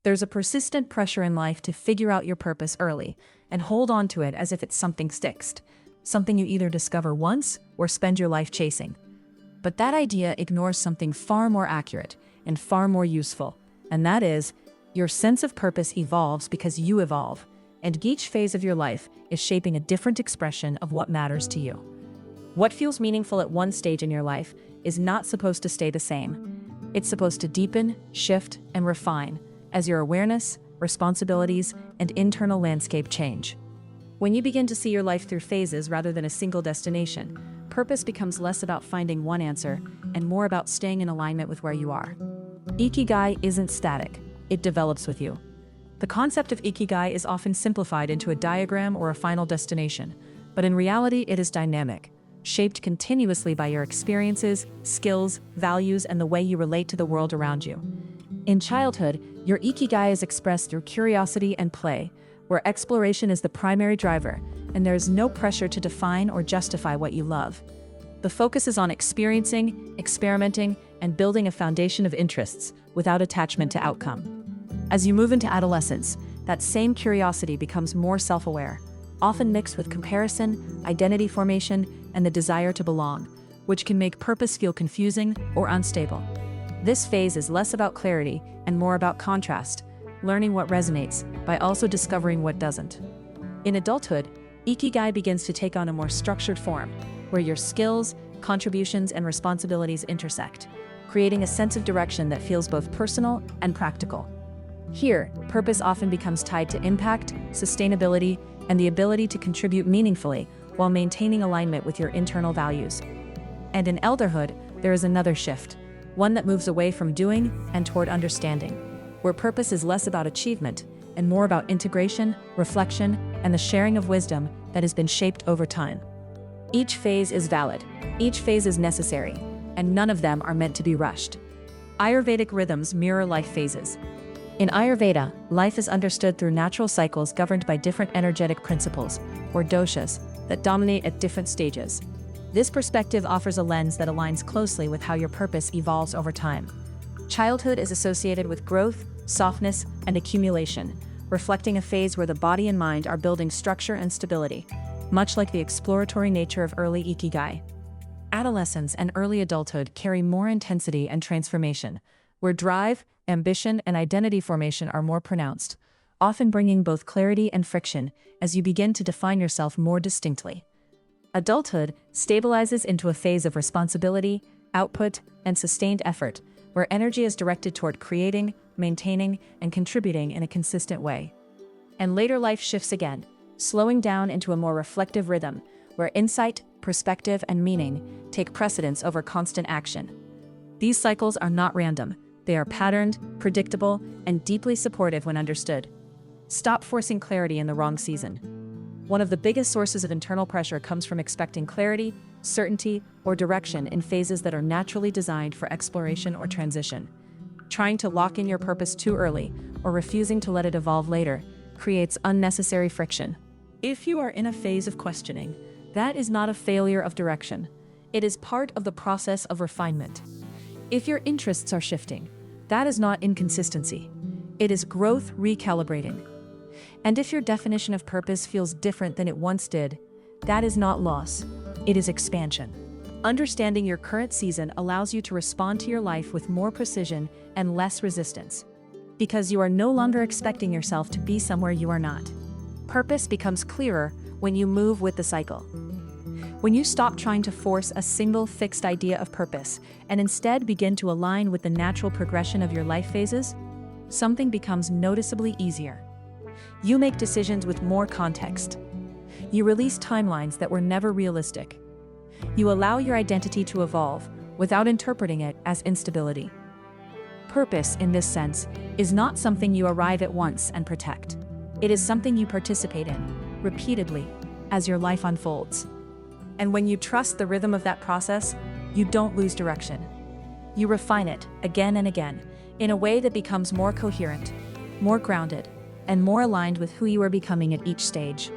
There's a persistent pressure in life to figure out your purpose early and hold on to it as if it's something fixed, something you either discover once or spend your life chasing. But that idea ignores something far more accurate and far more useful, and that is, your sense of purpose evolves because you evolve, and each phase of your life is shaping a different expression of what matters to you. What feels meaningful at one stage in your life is not supposed to stay the same. It's supposed to deepen, shift, and refine as your awareness, responsibilities, and internal landscape change. When you begin to see your life through phases rather than a single destination, purpose becomes less about finding one answer and more about staying in alignment with where you are. Ikigai isn't static, it develops with you. The concept of Ikigai is often simplified into a diagram or a final destination, but in reality it is dynamic, shaped continuously by your experiences, skills, values, and the way you relate to the world around you. In childhood, your Ikigai is expressed through curiosity and play, where exploration is the primary driver, and there is no pressure to define or justify what you love. The focus is on experiencing, experimenting, and building a foundation of interests without attachment to outcome. As you move into adolescence, that same curiosity becomes more self-aware, often mixed with comparison, identity formation, and the desire to belong, which can make purpose feel confusing or unstable. This phase is less about clarity and more about contrast, learning what resonates by also discovering what doesn't. In adulthood, Ikigai begins to take on a more structured form, where your skills, contributions, and responsibilities intersect, creating a sense of direction that feels both personal and practical. Here, purpose often becomes tied to impact, sustainability, and the ability to contribute meaningfully while maintaining alignment with your internal values. And in elderhood, there is another shift, one that moves away from doing and toward understanding, where purpose is less about achievement and more about integration, reflection, and the sharing of wisdom that has been shaped over time. Each phase is valid, each phase is necessary, and none of them are meant to be rushed. Ayurvedic rhythms mirror life phases. In Ayurveda, life is understood through natural cycles governed by different energetic principles, or doshas, that dominate at different stages. This perspective offers a lens that aligns closely with how your purpose evolves over time. Childhood is associated with growth, softness, and accumulation, reflecting a phase where the body and mind are building structure and stability, much like the exploratory nature of early Ikigai. Adolescence and early adulthood carry more intensity and transformation, where drive, ambition, and identity formation are more pronounced, often bringing both clarity and friction as you begin to define yourself more distinctly. Adulthood stabilizes into a phase of responsibility, output, and sustained effort, where energy is directed toward creating, maintaining, and contributing in a consistent way. And later life shifts again, slowing down into a more reflective rhythm, where insight, perspective, and meaning take precedence over constant action. These cycles are not random. They are patterned, predictable, and deeply supportive when understood. Stop forcing clarity in the wrong season. One of the biggest sources of internal pressure comes from expecting clarity, certainty, or direction in phases that are naturally designed for exploration or transition. Trying to lock in your purpose too early, or refusing to let it evolve later, creates unnecessary friction. If you are in a phase of questioning, that is not a failure of direction. It is part of the process of refinement. If your interests are shifting, that is not inconsistency. It is growth recalibrating. And if your definition of purpose feels different than it once did, that is not loss. It is expansion. Understanding your current season allows you to respond to your life with more precision and less resistance, because you are no longer expecting yourself to be somewhere you are not. Purpose becomes clearer when you move with the cycle. When you stop trying to force a single fixed idea of purpose and instead begin to align with the natural progression of your life phases, something becomes noticeably easier. You make decisions with more context. You release timelines that were never realistic. You allow your identity to evolve without interpreting it as instability. Purpose, in this sense, is not something you arrive at once and protect. It is something you participate in, repeatedly, as your life unfolds. And when you trust the rhythm of that process, you don't lose direction. You refine it again and again, in a way that becomes more coherent, more grounded, and more aligned with who you are becoming at each stage.